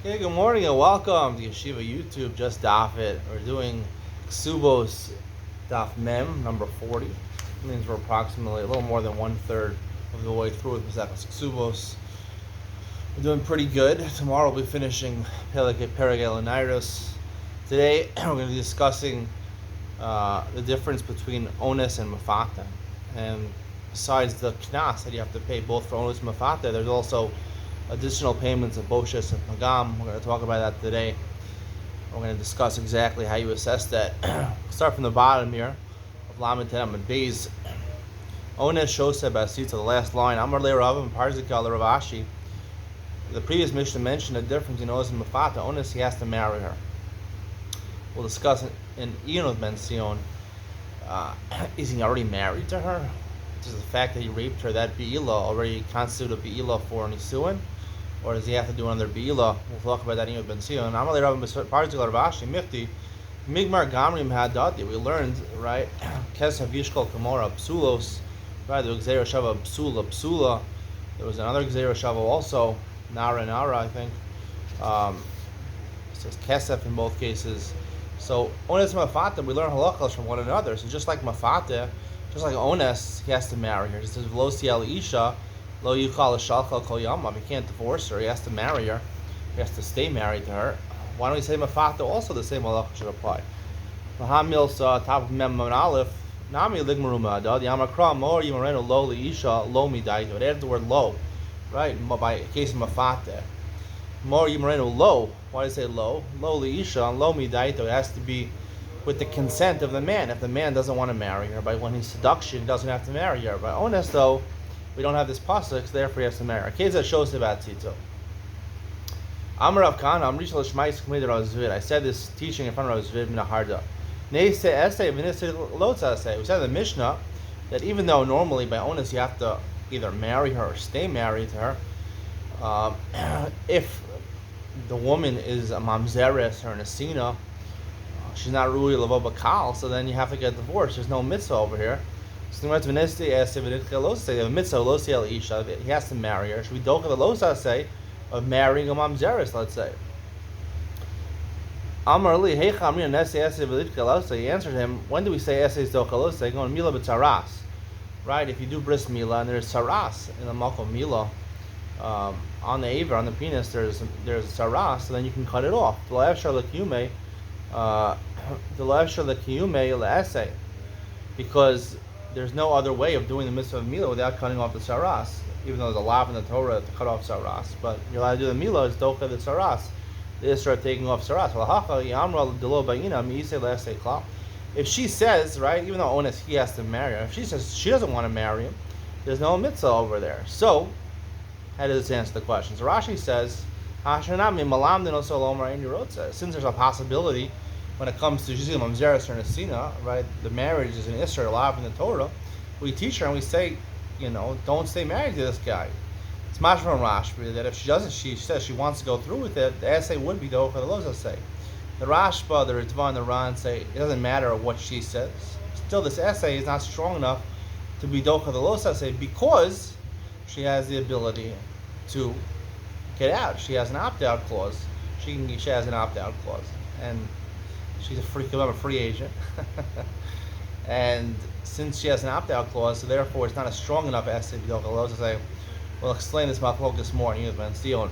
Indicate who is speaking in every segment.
Speaker 1: Hey, good morning and welcome to Yeshiva YouTube, just Daf It. We're doing Kesubos Daf Mem, number 40. It means we're approximately a little more than one-third of the way through with Maseches Kesubos. We're doing pretty good. Tomorrow we'll be finishing Perek Elenairos. Today we're going to be discussing the difference between Ones and Mafata. And besides the Knas that you have to pay both for Ones and Mafata, there's also additional payments of Boshes and Pagam. We're going to talk about that today. We're going to discuss exactly how you assess that. Start from the bottom here of Lamed Tenem and Beis. Ones Shoseh Basita, the last line. Amar Le Rav and Parzika Le Rav Ashi. The previous Mishnah mentioned the difference in Ones and Mafata. Ones, he has to marry her. We'll discuss in Ian Ben Sion. Is he already married to her? Does the fact that he raped her, that Be'ilah, already constitute a Be'ilah for Nisuin? Or does he have to do another Be'ilah? We'll talk about that in Ben Sion. Amalei Rav Particular Rashi Mifti Migmar Gamrim Hadati. We learned, right? Kesav Yishkol Kamora Psulos, right? The Gzeira Shava Psula. There was another Gzeira Shava also, Nara, I think. It says Kesef in both cases. So Ones Mafata, we learn halachas from one another. So just like Mafata, just like Ones, he has to marry her. It says Lo Siel Isha, Lo Yuchal Shalchal Kol Yamav. He can't divorce her. He has to marry her. He has to stay married to her. Why don't we say Mafata? Also, the same halacha should apply. Mahamil sa top of Mem Aleph. Nami Ligmaruma Adad Yamakra Mor Yimareno Lo Isha Lo Midaito. It added the word lo, right? By case of Mafata. Mor Yimarenu lo. Why do I say lo? Lo liisha and lo midaito. It has to be with the consent of the man. If the man doesn't want to marry her, by when he's seduction, he doesn't have to marry her. By Ones, though, we don't have this pasuk, so therefore he has to marry her. Keza shows about Tito. Amar Rav Kana, Amrish Lashmais K'mei Rav Zvid. I said this teaching in front of Rav Zvid Minaharda. Neise Esei V'Nisei Lotza Esei. We said in the Mishnah that even though normally by Ones you have to either marry her or stay married to her, if the woman is a mamzeres or an asina, she's not ru'i lavo bakal, so then you have to get divorced. There's no mitzvah over here. So he has to marry her. Should we doka the losa say of marrying a mamzeres? Let's say. Amar li hey chamri nesi ese v'litka losa. He answered him, when do we say ese doka losa? Going mila b'taras, right? If you do bris mila and there's saras in the makom mila. On the aver, on the penis, there's saras, so then you can cut it off. The because there's no other way of doing the mitzvah of Mila without cutting off the saras, even though there's a law in the Torah to cut off saras, but you're allowed to do the Mila is doka the saras. They start taking off saras. If she says, right, even though Ones he has to marry her, if she says she doesn't want to marry him, there's no mitzvah over there. So how does this answer the question? So Rashi says, since there's a possibility when it comes to Shizim Mamzeres or Nesina, right, the marriage is an Isser allowed in the Torah, we teach her and we say, don't stay married to this guy. It's mashma from Rashi that if she says she wants to go through with it, the essay would be the Ocha the Loza say. The Rashba, the Ritva, and the Ran say it doesn't matter what she says. Still, this essay is not strong enough to be Docha the Loza say because she has the ability to get out. She has an opt-out clause. She has an opt-out clause, and she's a free agent. And since she has an opt-out clause, so therefore it's not a strong enough essay to be Docha to say. We'll explain this machlok this morning. The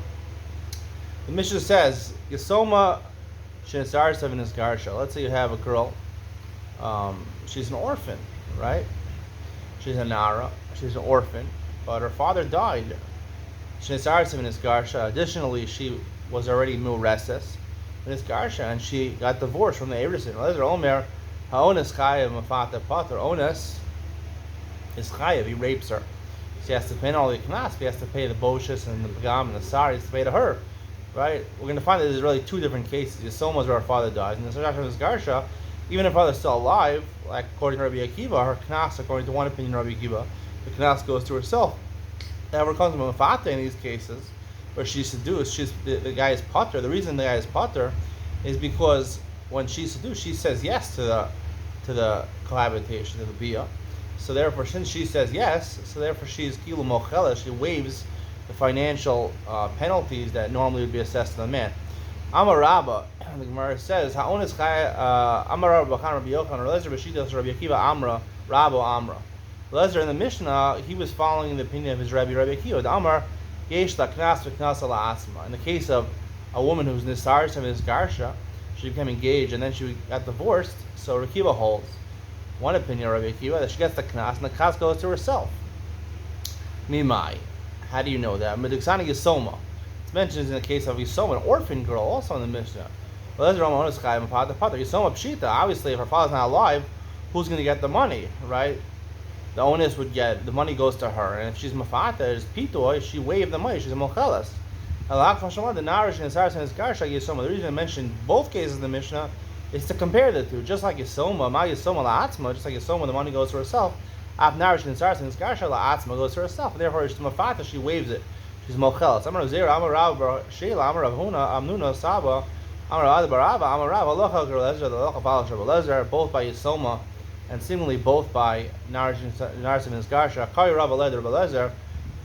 Speaker 1: Mishnah says, Yesoma shenisar seven is garsha. Let's say you have a girl. She's an orphan, right? She's a nara. She's an orphan. But her father died. Additionally, she was already mureses in his garsha, and she got divorced from the Erisin. Omer haones chayev mafata pater. Ones is chayev. He rapes her. She has to pay all the knas. He has to pay the boshes and the pagam and the sar. He has to pay to her, right? We're going to find that there's really two different cases. Yisoma is where her father died, and the Sarasha of his garsha, even if her father's still alive, like according to Rabbi Akiva, her knas, according to one opinion, Rabbi Akiva, the knas goes to herself. However, it comes to Mafata in these cases, where she's seduced, the guy is potter. The reason the guy is potter is because when she's seduced, she says yes to the cohabitation, to the bia. So therefore, since she says yes, so therefore she is kilu mochela, she waives the financial penalties that normally would be assessed to the man. Amar Rabba, the Gemara says, Ha'onis Amar Rabba B'chan Rabbi Yochanan, Lezer B'shitas Rabbi Akiva Amra, Rabba Amra. Lezer in the Mishnah, he was following the opinion of his Rabbi Akiva. The Amar, Yesh la Knas V'Knas ala Asma. In the case of a woman who's Nisaris of his Garsha, she became engaged and then she got divorced, so Rabbi Akiva holds. One opinion of Rabbi Akiva, that she gets the Knas, and the Knas goes to herself. Mimai. How do you know that? Meduksani Yisoma. It's mentioned in the case of Yisoma, an orphan girl, also in the Mishnah. Yisoma Pshita. Obviously, if her father's not alive, who's going to get the money, right? The onus would get, the money goes to her. And if she's Mafata, is Pitoy, she waived the money, she's a Mochelas. The Narish and Saras and Garsha Yisoma. The reason I mentioned both cases in the Mishnah is to compare the two. Just like Yisoma, Ma Yisoma La'atzma, just like Yisoma, the money goes to herself. Af Narish and Saras and Garsha La'atzma goes to herself. And therefore, she's Mafata, she waives it. She's Mochelas. Amar Zera, Amar Rav Sheila, Amar Rav Huna, Amnuna, Saba, Amar Rav Barava, Amar Rav Alocha Lezer, the Alocha Balach Lezer, both by Yisoma, and seemingly both by Narish and Garsha. Kari Rav Lezer,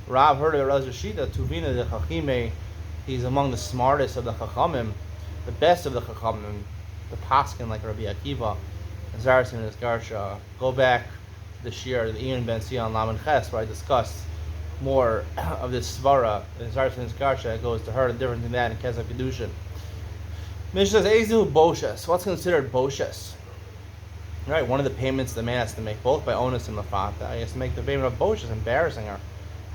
Speaker 1: Rav heard of Lezer Shita, Tuvina de Chachime. He's among the smartest of the Chachamim, the best of the Chachamim, the Paskin like Rabbi Akiva, and Zaras and Garsha. Go back to the Shir, the Ian Ben Sion Laman Ches, where I discussed more of this svara, the Zaras and Garsha goes to her, different than that in Kesef Kedushin. Mishnah says, Ezu Boshes. What's considered Boshes? Right, one of the payments the man has to make, both by onus and mafata. He has to make the payment of Boshes, embarrassing her.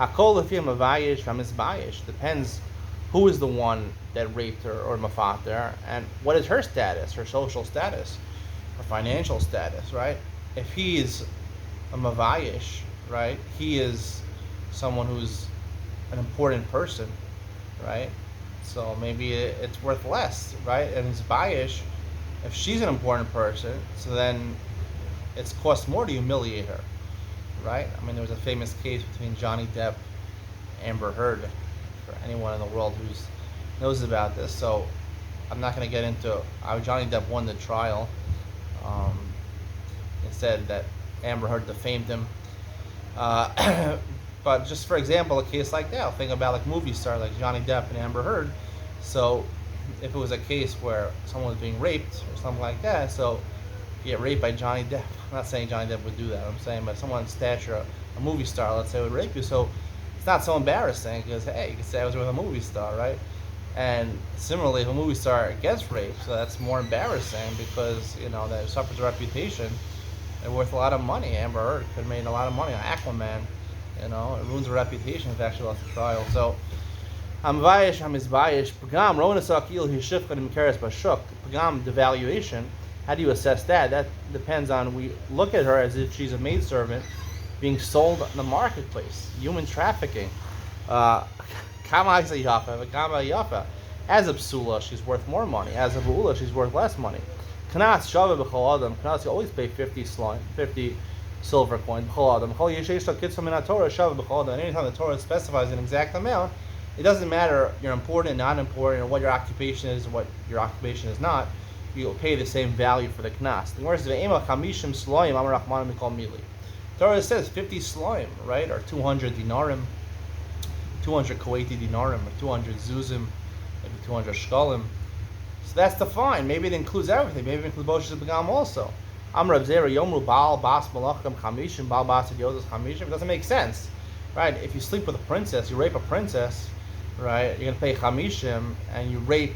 Speaker 1: Hakol lefim avayish v'misbayish. Depends who is the one that raped her or mafater, and what is her status, her social status, her financial status, right? If he is a mavayish, right, he is someone who's an important person, right? So maybe it's worth less, right? And it's bayish, if she's an important person, so then it's cost more to humiliate her, right? I mean, there was a famous case between Johnny Depp and Amber Heard. For anyone in the world who knows about this, so I'm not going to get into how Johnny Depp won the trial. It said that Amber Heard defamed him, but just for example, a case like that, think about like movie star like Johnny Depp and Amber Heard. So if it was a case where someone was being raped or something like that, so you get raped by Johnny Depp. I'm not saying Johnny Depp would do that. I'm saying, but someone's stature, a movie star, let's say, would rape you. So it's not so embarrassing because, hey, you can say I was with a movie star, right? And similarly, if a movie star gets raped, so that's more embarrassing because, you know, that suffers a reputation. They're worth a lot of money. Amber Heard could have made a lot of money on Aquaman. You know, it ruins her reputation if actually lost the trial. So, Hamvayish, Hamizvayish, Pagam, Ronasakil, Hishifkan, and Mikaris Bashuk. Pagam, devaluation. How do you assess that? That depends on, we look at her as if she's a maidservant being sold in the marketplace. Human trafficking. Kama Yafa, Kama Yafa. As a psula, she's worth more money. As a bu'ula, she's worth less money. Knas Shava B'chol Adam. Knas, you always pay 50 silver coin. B'chol Adam. B'chol Yesheshta Kitzum in Torah Shava B'chol Adam. Anytime the Torah specifies an exact amount, it doesn't matter you're important, not important, or what your occupation is, or what your occupation is not. You'll pay the same value for the knas. The word is Ve'ema Chamishim Sloim Amar Rachman Mikol Mili. Torah says 50 sloim, right, or 200 dinarim, 200 Kuwaiti dinarim, or 200 zuzim, maybe 200 shkalim. So that's the fine. Maybe it includes everything. Maybe it includes Boshes Begam also. Amar Rav Zera Yomru Baal Bas Malachim Chamishim Baal Bas Yodus Chamishim. It doesn't make sense, right? If you sleep with a princess, you rape a princess, right? You're gonna pay Chamishim, and you rape,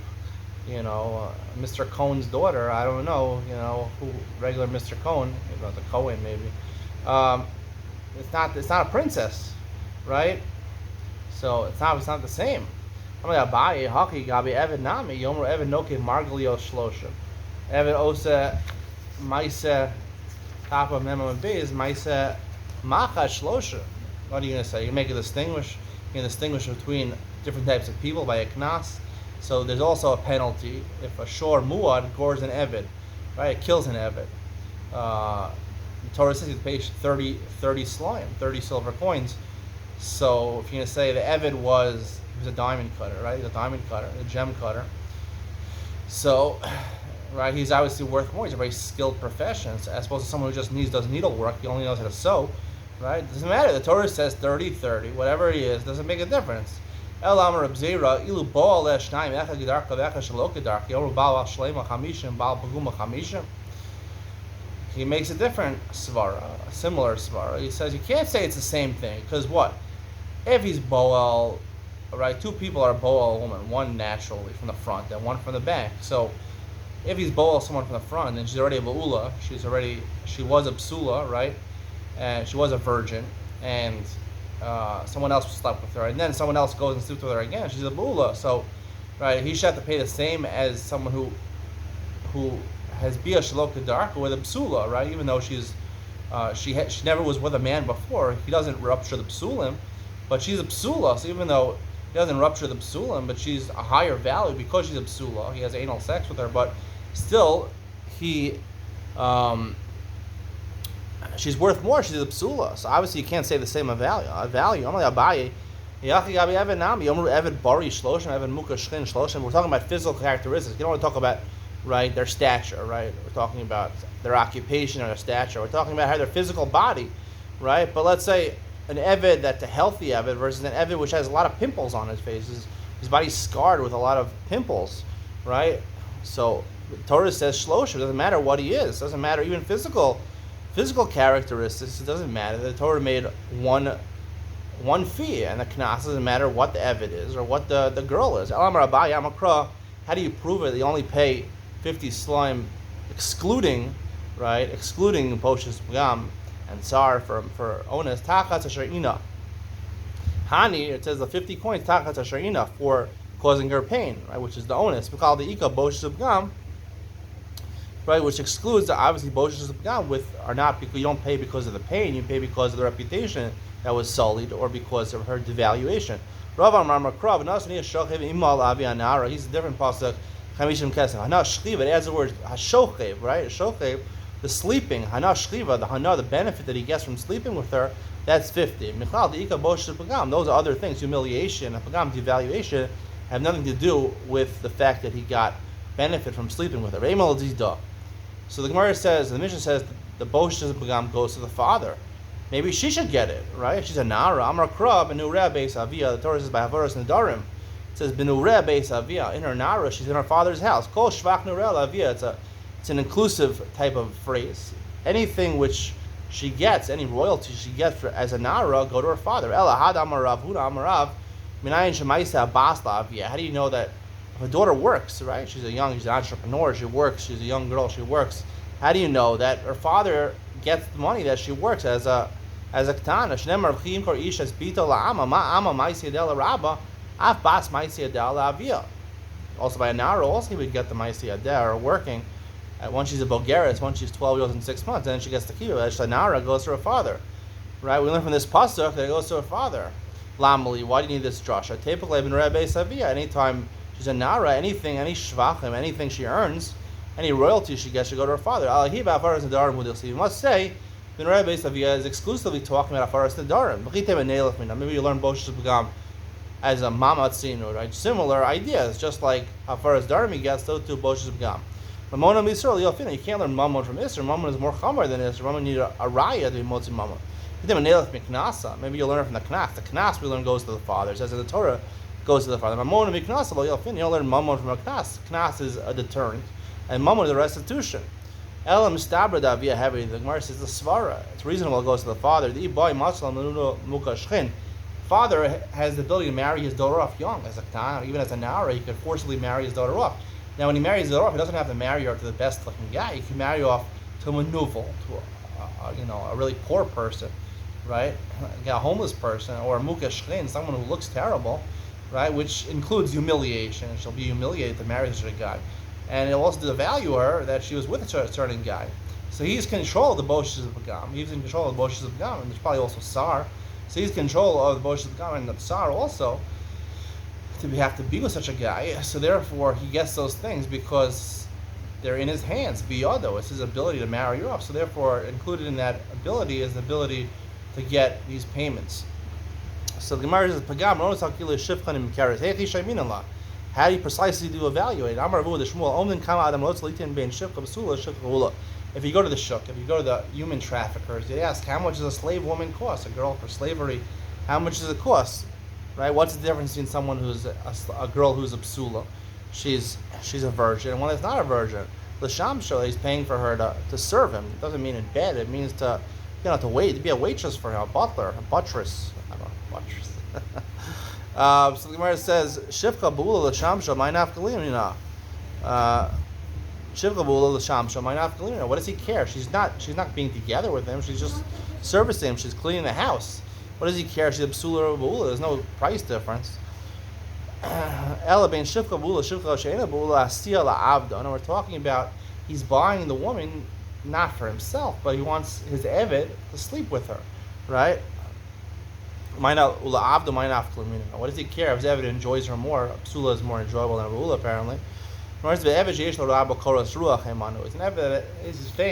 Speaker 1: you know, Mr. Cohen's daughter. I don't know, you know, who regular Mr. Cohen, you know, the Cohen maybe. It's not a princess, right? So it's not the same. I'm gonna buy Haki Gabi Evid Nami Yomer Evid Noke Marglio Shloshim. Evid Osa Maisa Tapa Memo Biz Maisa Macha Shloshim. What are you gonna say? You make a distinguish. You can distinguish between different types of people by a knas. So there's also a penalty if a shor muad gores an evid, right? It kills an evid. The Torah says you pay 30 slime, 30 silver coins. So if you're gonna say the evid was a diamond cutter, right? He's a diamond cutter, a gem cutter. So, right, he's obviously worth more. He's a very skilled profession, as opposed to someone who just does needlework. He only knows how to sew, right? Doesn't matter. The Torah says 30, 30, whatever it is, doesn't make a difference. El Amar Abzera, Ilu Baal Eshnaim, Echa Gedarka, Echa Shalok Gedarka, Yoru Baal Al Shlema Chamishim, Baal Paguma Chamishim. He makes a different svara, a similar svara. He says you can't say it's the same thing, because what? If he's Boel, right, two people are Boel woman, one naturally from the front and one from the back. So if he's Boel someone from the front, then she's already a Ba'ula, she was a Psula, right? And she was a virgin, and someone else slept with her, and then someone else goes and sleeps with her again, she's a Ba'ula. So, right, he should have to pay the same as someone who has Bia Shalok Kedarka with a Psula, right? Even though she never was with a man before, he doesn't rupture the Psulim, but she's a Psula, so even though he doesn't rupture the Psulim, but she's a higher value because she's a Psula, he has anal sex with her, but still, she's worth more, she's a Psula, so obviously you can't say the same value. I'm like Abaye, we're talking about physical characteristics, you don't want to talk about, right, their stature, right? We're talking about their occupation or their stature. We're talking about how their physical body, right? But let's say an Eved that's a healthy Eved versus an Eved which has a lot of pimples on his face. His body's scarred with a lot of pimples, right? So the Torah says Shlosh. It doesn't matter what he is. It doesn't matter even physical characteristics. It doesn't matter. The Torah made one fee, and the Knas doesn't matter what the Eved is or what the girl is. Elamar Abaye Amakra. How do you prove it? They only pay 50 slime, excluding Poshes Pgam and Tsar for onus, Tachatz Asherina. Hani, it says the 50 coins, Tachatz Asherina, for causing her pain, right, which is the onus. We call the Ika Poshes Pgam, right, which excludes obviously Poshes Pgam are not because you don't pay because of the pain, you pay because of the reputation that was sullied or because of her devaluation. Rav Amar Makrav, Nasni Shochev Imal Avi Anara, he's a different pasuk. Chamishim Kesef. Hana Shchiva, it adds the word Hashochev, right? Hashochev, the sleeping, Hana Shchiva, the benefit that he gets from sleeping with her, that's 50. Michal, the Ika Bosh Pagam, those are other things, humiliation, Pagam, devaluation, have nothing to do with the fact that he got benefit from sleeping with her. So the Gemara says, the Mishnah says, the Bosh Pagam goes to the father. Maybe she should get it, right? She's a Nara, Amar Krab, and Nureh Beis Avia, the Torah says by Havaras Nadarim. It says Benureh Beis Avia, in her Nara, she's in her father's house. Kol Shvach Nureh Avia, it's an inclusive type of phrase. Anything which she gets, any royalty she gets as a Nara, go to her father. Ela Had Amarav, Huda Amarav, Minayin Shemaisa Basla Avia. How do you know that if a daughter works, right? She's an entrepreneur, she works, she's a young girl, she works. How do you know that her father gets the money that she works as a Ketana? Shnemar V'chim Kor Ish as Bita La'ama, Ma'ama Maisi Adela Rabba, Af Bas Maisi Adela Avia. Also by a Nara, also he would get the Maisi Adela working. Once she's a Bulgaris, once she's 12 years and 6 months, then she gets the Kiva. The Nara goes to her father. Right? We learn from this pasuk that it goes to her father. Lamali, why do you need this drasha? Typically, in Rebbe Savia, anytime she's a Nara, anything, any shvachim, anything she earns, any royalty she gets should go to her father. Alahiba Afaras Nadarim. You must say, the Rebbe Savia is exclusively talking about Afaras Nadarim. Maybe you learn Boshus Begam as a Mamatzinu, right? Similar ideas, just like Afaras Nadarim gets, so too Boshus Begam. Mamona Misr, you can't learn Mammon from Isra. Mammon is more chamar than Isra. Mammon need a raya to be motzi Mammon. Maybe you'll learn it from the Knas. The Knas we learn goes to the father. It says in the Torah, goes to the father. Mamona Miknasa, you don't learn Mammon from a Knas. Knas is a deterrent, and Mammon is a restitution. Elam Stabra via heavy. The Gemara says the Svara. It's reasonable it goes to the father. The Ibai Maslam Muka Shchin. Father has the ability to marry his daughter off young, as a Ktan, or even as a Nara, he could forcibly marry his daughter off. Now, when he marries her off, he doesn't have to marry her to the best-looking guy. He can marry her off to a manuval, to a really poor person, right? A homeless person, or a muka shchein, someone who looks terrible, right? Which includes humiliation. She'll be humiliated to marry such a guy, and it'll also devalue her that she was with a certain guy. So he's control of the boshes of Begam. He's in control of the boshes of Begam, and there's probably also Sar. So he's control of the boshes of Begam and the Sar also. To have to be with such a guy, so therefore he gets those things because they're in his hands. Biyado, it's his ability to marry you off. So therefore, included in that ability is the ability to get these payments. So the Gemara says, "Pagam how do you precisely do evaluate?" If you go to the shuk, if you go to the human traffickers, they ask, how much does a slave woman cost? A girl for slavery, how much does it cost? Right? What's the difference between someone who's a girl who's a psula? She's a virgin, and one that's not a virgin. L'shamsho, he's paying for her to serve him. It doesn't mean in bed. It means to wait, to be a waitress for him, a butler, a buttress. I don't know, buttress. So the Gemara says, Shivka bula l'shamsho, my nafkalina. Shivka bula l'shamsho, my nafkalina. What does he care? She's not being together with him. She's just servicing him. She's cleaning the house. What does he care? She's a psula or a bula. There's no price difference. Ela bein shivka bula shivka she'ena bula asiya la'avda. And we're talking about he's buying the woman not for himself, but he wants his eved to sleep with her, right? What does he care if his eved enjoys her more? Psula is more enjoyable than a bula, apparently. It's an eved that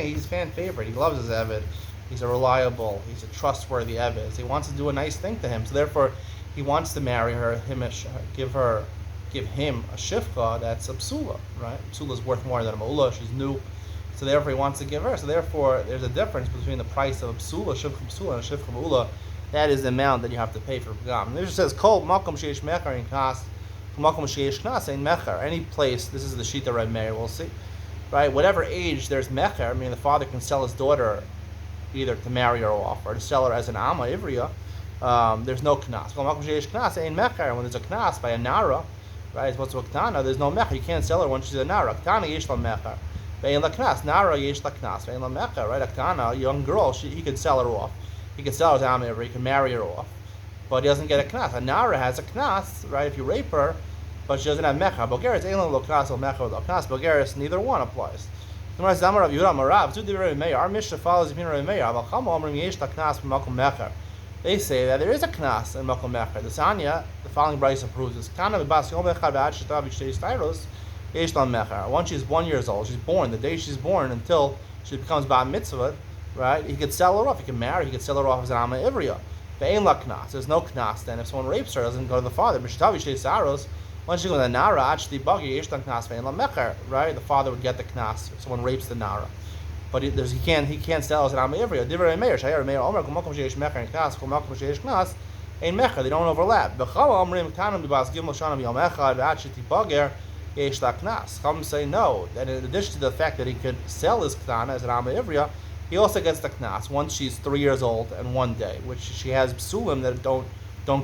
Speaker 1: he's fan favorite. He loves his eved. He's a reliable. He's a trustworthy eved. So he wants to do a nice thing to him. So therefore, he wants to marry her, give him a shifka that's a psula, right? Psula is worth more than a ma'ula. She's new, so therefore he wants to give her. So therefore, there's a difference between the price of a psula, shifka psula, and a shifka ma'ula. That is the amount that you have to pay for pagam. And it just says kol makom sheish mecher in knas, makom sheish knas in mecher. Any place. This is the shita Red Meir. We'll see, right? Whatever age there's mecher. I mean, the father can sell his daughter either to marry her off or to sell her as an ama ivriya. There's no knas. When there's a knas by a nara, right, it's supposed to be a ktana, there's no mecher. You can't sell her when she's a nara. Ktana yesh la mecher. Ve'en la knas. Nara yesh la knas. Ve'en la mecher. Right, a ktana, a young girl, he could sell her off. He could sell her to Amir, he can marry her off. But he doesn't get a knas. A nara has a knas, right, if you rape her, but she doesn't have mecher. Bulgaris, ein lo knas or mecher lo knas. Bulgaris, neither one applies. Our Mishnah follows the opinion of Meir. They say that there is a knas in Makom Mecher. The Sanya, the following brayso proves this. Once she's 1 year old, she's born. The day she's born until she becomes bar mitzvah, right? He could sell her off. He could marry. He could sell her off as an ama ivriya. There's no knas. Then if someone rapes her, it doesn't go to the father. Once she goes to nara, right? The father would get the knas. If someone rapes the nara. But he can't sell as an ama ivriya. Divrei Meir, Shayar Meir, Omer, Kumakom Sheish Mecher and Knas, Kumakom Sheish Knas, Ein Mecher. They don't overlap. B'chal Omrim Kanim B'Bas Gimel Shana B'Yom Echad V'Ad Shetibager Yesh La Knas. Chum say no. That in addition to the fact that he could sell his ktana as an ama ivriya, he also gets the knas once she's 3 years old and 1 day, which she has psulim that don't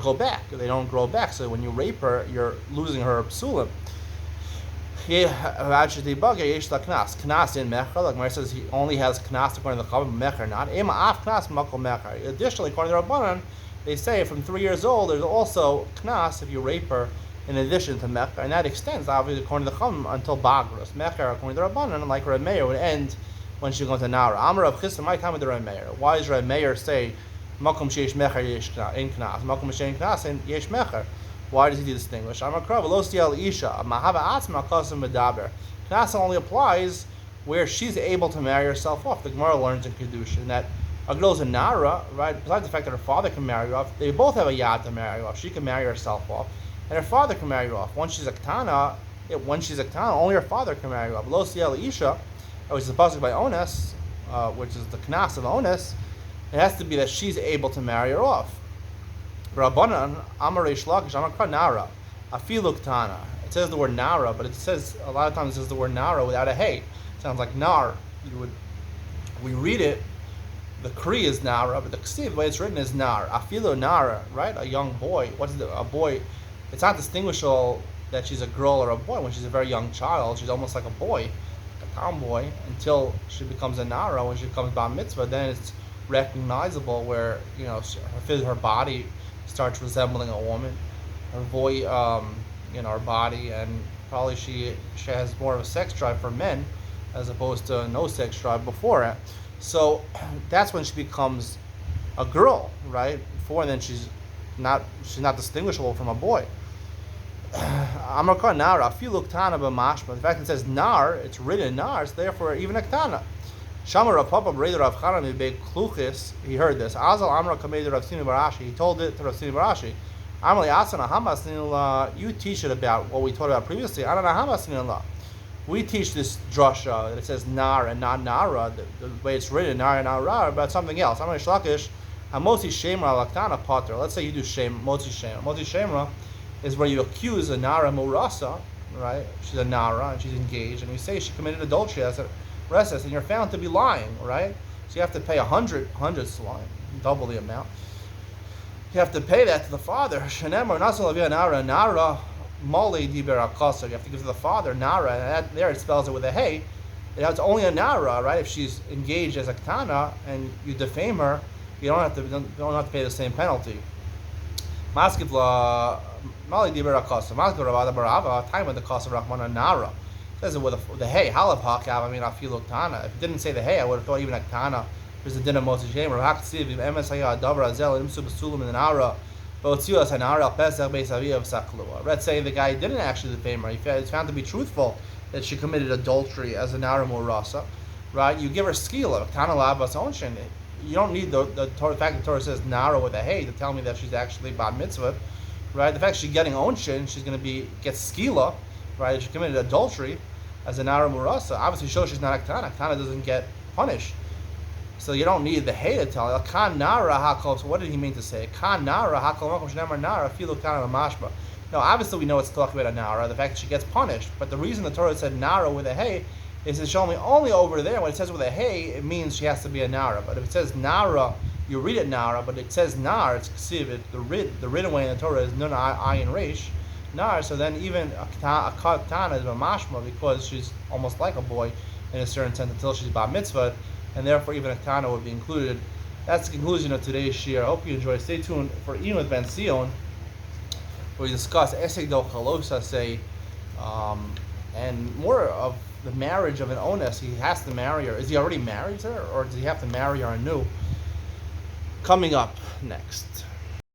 Speaker 1: go back. They don't grow back. So when you rape her, you're losing her psulim. Knas in mecher, like Mary says, he only has knas according to the Chavim, mecher not. Additionally, according to Rabbanan, they say from 3 years old there's also knas if you rape her in addition to mecher, and that extends obviously according to the Chavim until bagros. Mecher according to Rabbanan, like Reb Meir, would end when she goes to nara. Amar of Chisda, my time with the Reb Meir. Why does Reb Meir say makom sheish mecher yesh in knas, makom shein knas in yesh mecher? Why does he distinguish? Knas only applies where she's able to marry herself off. The Gemara learns in Kedushin that a girl's a nara, right? Besides the fact that her father can marry her off, they both have a yad to marry her off. She can marry herself off, and her father can marry her off. Once she's a ktana, only her father can marry her off. Lo siel isha, which is supposed by ones, which is the knas of ones. It has to be that she's able to marry her off. Rabbanan, Amareish Lakish, Amakra Nara, Afilu Ktana. It says the word Nara, but it says, a lot of times it says the word Nara without a hey. It sounds like Nar. We read it, the Kri is Nara, but the Ksiv, the way it's written is Nar. Afilu Nara, right? A young boy. A boy? It's not distinguishable that she's a girl or a boy. When she's a very young child, she's almost like a boy, like a tomboy, until she becomes a Nara. When she becomes Bar Mitzvah, then it's recognizable where, her body starts resembling a woman, her voice, her body, and probably she has more of a sex drive for men as opposed to no sex drive before it. So that's when she becomes a girl, right? Before then she's not distinguishable from a boy. Amarka nara, afilu ktana b'mashma. The fact it says nar, it's written nar, so therefore even a ktana. Shamar Rav Papa Breder Rav Chanan Mibei Kluchis, he heard this. Azal Amra Kamei Rav Sini Barashi, he told it to Rav Sini Barashi. Amrli Asana Hamas Nila, you teach it about what we taught about previously. Anana Hamas Nila. We teach this drasha that it says nar and not nara, the way it's written, nar and nara, about something else. I'm shlakish, hamotzi shemra laktana pater. Let's say you do motzi shemra. Motzi shemra is where you accuse a nara murasa, right? She's a nara and she's engaged, and we say she committed adultery as a restless, and you're found to be lying, right? So you have to pay 100 slime, double the amount. You have to pay that to the father. Shenemar nasalavia nara mole diber akasa. You have to give to the father nara, and that, there it spells it with a hey. It's only a nara, right? If she's engaged as a katana and you defame her, you don't have to pay the same penalty. Maskivla mole diber akasa. Maskivla ravada barava time with the cost of rahmana nara. It says it with the hey halav hakav. I mean afilu katana. If it didn't say the hey, I would have thought even a katana. There's a din of Moses Shem. Rav Haksiv emes hayah davar azel imsu besulim in an ara. Let's say the guy didn't actually defame her. He's found to be truthful that she committed adultery as a nara murasa, right? You give her skila, tana labas onshin. You don't need the fact that the Torah says nara with a hey to tell me that she's actually bat mitzvah, right? The fact she's getting onshin, she's going to get skila, right? She committed adultery as a nara murasa. Obviously shows she's not a katana. Katana doesn't get punished. So you don't need the hey to tell you. Kan nara hakol. So what did he mean to say? Kan nara hakol makom shenemar nara filu kana mashba. No, obviously we know it's talking about a nara, the fact that she gets punished. But the reason the Torah said nara with a hey is to show me only over there. When it says with a hey, it means she has to be a nara. But if it says nara, you read it nara. But it says nar, it's ksiv. The written way in the Torah is nun ayin reish nar. So then even a katana is a mashma because she's almost like a boy in a certain sense until she's bar mitzvah. And therefore even a katana would be included. That's the conclusion of today's shir. I hope you enjoy. Stay tuned for Ian with Ben Sion, where we discuss Esek do Chalosa say, and more of the marriage of an onus. He has to marry her. Is he already married to her, or does he have to marry her anew? Coming up next.